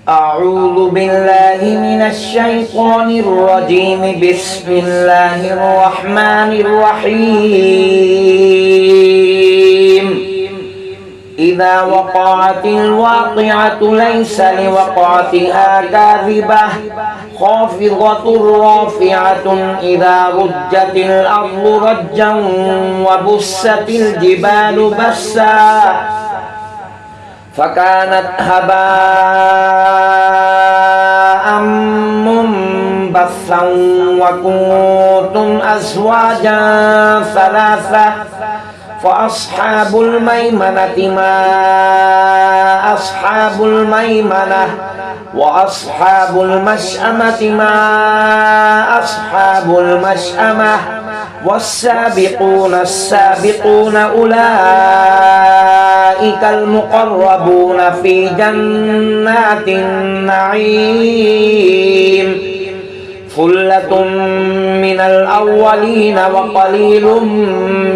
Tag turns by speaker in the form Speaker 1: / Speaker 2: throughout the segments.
Speaker 1: أعوذ بالله من الشيطان الرجيم. بسم الله الرحمن الرحيم. إذا وقعت الواقعة ليس لوقعتها كاذبة خافضة رافعة إذا رجت الأرض رجا وبست الجبال بسا فكانت هباء منبثا وكنتم أزواجا ثلاثة فأصحاب الميمنة ما أصحاب الميمنة وأصحاب المشأمة ما أصحاب المشأمة والسابقون السابقون أولئك المقربون في جنات النعيم. ثلة من الأولين وقليل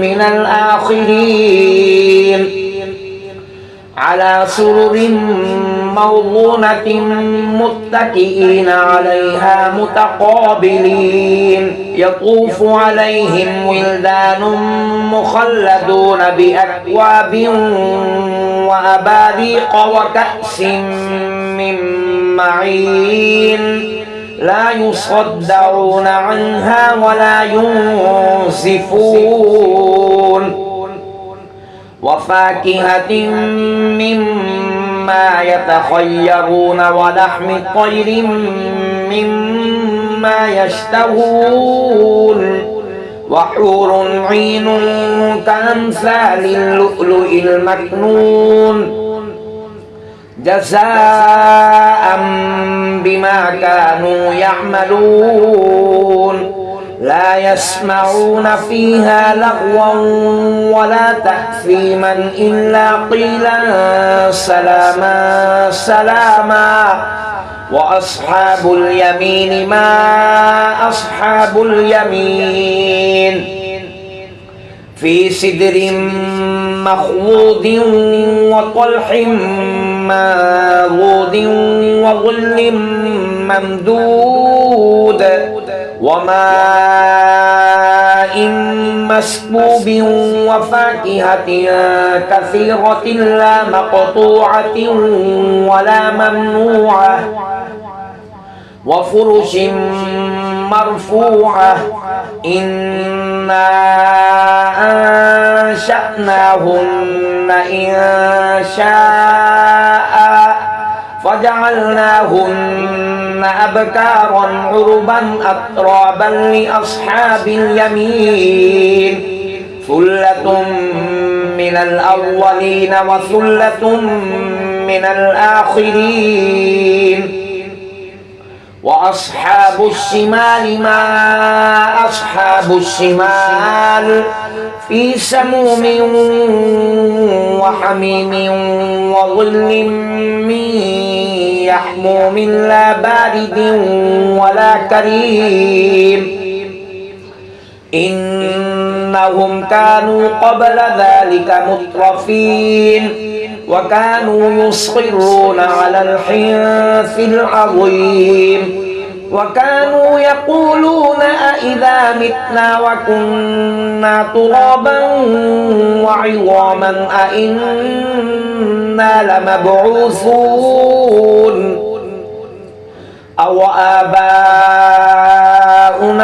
Speaker 1: من الآخرين على سرر موضونة متكئين عليها متقابلين يطوف عليهم ولدان مخلدون بأكواب وأباريق وكأس من معين لا يصدعون عنها ولا ينزفون وفاكهة مما يتخيرون ولحم طير مما يشتهون وحور عين كأمثال اللؤلؤ المكنون جزاء بما كانوا يعملون لا يسمعون فيها لغوا ولا تأثيما إلا قيلا سلاما سلاما. وأصحاب اليمين ما أصحاب اليمين في سدر مخضود وطلح منضود وظل ممدود وماء مسكوب وفاكهة كثيرة لا مقطوعة ولا ممنوعة وفرش مرفوعة إنا أنشأناهن إنشاء فجعلناهن أبكارا عربا أترابا لأصحاب اليمين ثلة من الأولين وثلة من الآخرين. وأصحاب الشمال ما أصحاب الشمال في سموم وحميم وظل من يحموم لا بارد ولا كريم إنهم كانوا قبل ذلك مترفين وكانوا يصرون على الحنث العظيم وكانوا يقولون أإذا متنا وكنا ترابا وعظاما أإنا لمبعوثون أو آباؤنا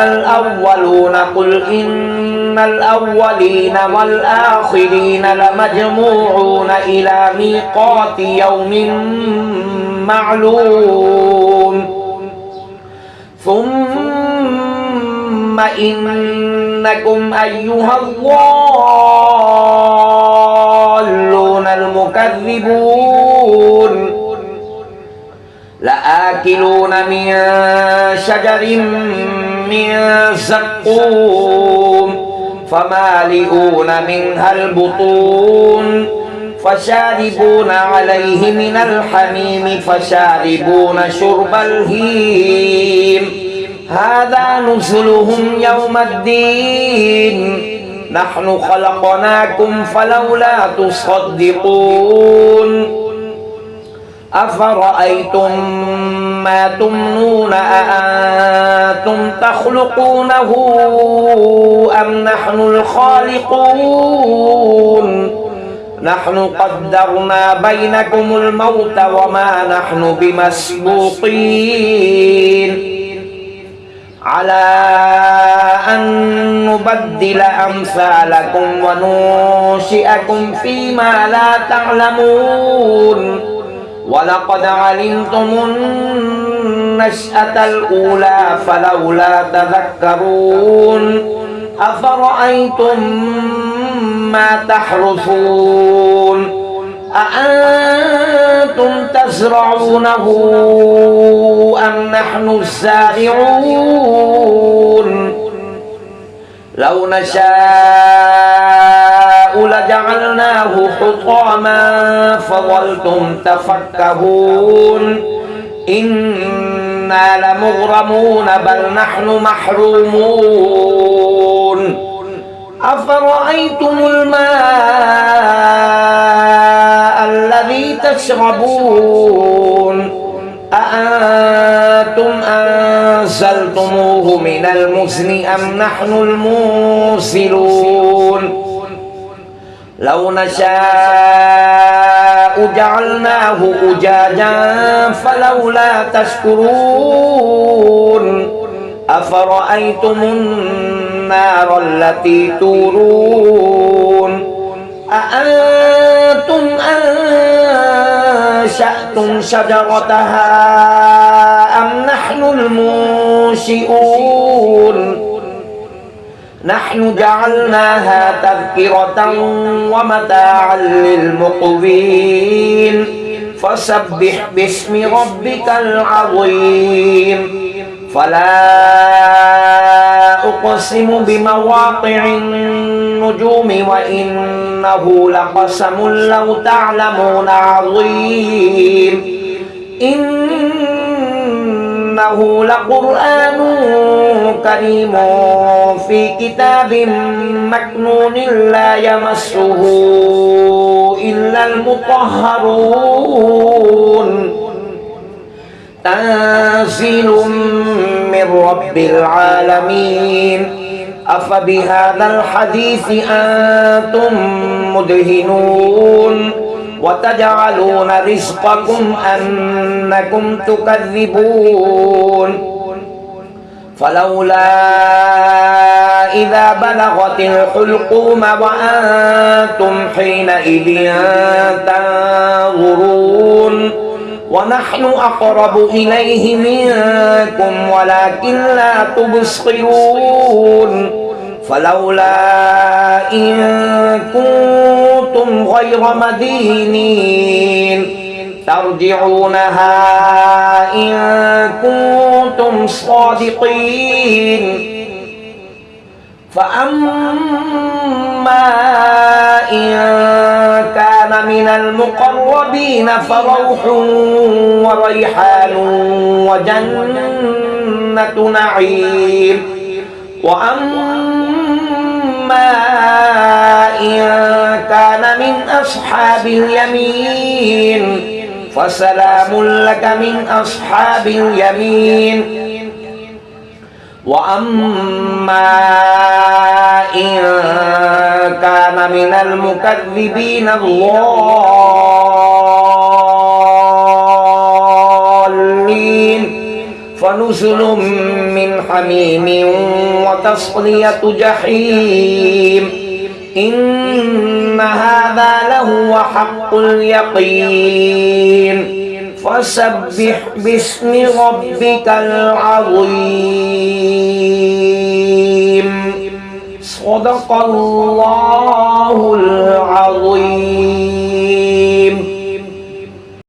Speaker 1: الأولون قل إن الأولين والآخرين لمجموعون إلى ميقات يوم معلوم ثم إنكم أيها الضالون المكذبون لآكلون من شجر من زقوم فمالئون منها البطون فشاربون عليه من الحميم فشاربون شرب الهيم هذا نزلهم يوم الدين نحن خلقناكم فلولا تصدقون أفرأيتم ما تمنون أأنتم تخلقونه أم نحن الخالقون نحن قدرنا بينكم الموت وما نحن بمسبوقين على أن نبدل أمثالكم وننشئكم فيما لا تعلمون ولقد علمتم النشأة الأولى فلولا تذكرون أفرأيتم ما تحرثون أأنتم تزرعونه أم نحن الزارعون لو نشاء لجعلناه حطاما فظلتم تفكهون إنا لمغرمون بل نحن محرومون أفرأيتم الماء الذي تشربون أأنتم أنزلتموه من المزن أم نحن المنزلون لو نشاء جعلناه أجاجا فلولا تشكرون أفرأيتم النار التي تورون أأنتم أنشأتم شجرتها أم نحن المنشئون نحن جعلناها تذكرة ومتاعا للمقوين فسبح باسم ربك العظيم فلا أقسم بمواقع النجوم وإنه لقسم لو تعلمون عظيم إنه لقرآن كريم في كتاب مكنون لا يمسه إلا المطهرون تنزيل من رب العالمين أفبهذا الحديث أنتم مدهنون وتجعلون رزقكم أنكم تكذبون فلولا إذا بلغت الحلقوم وأنتم حينئذ تنظرون ونحن أقرب إليه منكم ولكن لا تبصرون فلولا إن كنتم غير مدينين ترجعونها إن كنتم صادقين فأما إن كان من المقربين فروح وريحان وجنة نعيم وأما إن كان من أصحاب اليمين فسلام لك من أصحاب اليمين وأما إن كان من المكذبين الضالين فنزل من حميم وتصلية جحيم إن هذا لهو حق اليقين فسبح باسم ربك العظيم صدق الله العظيم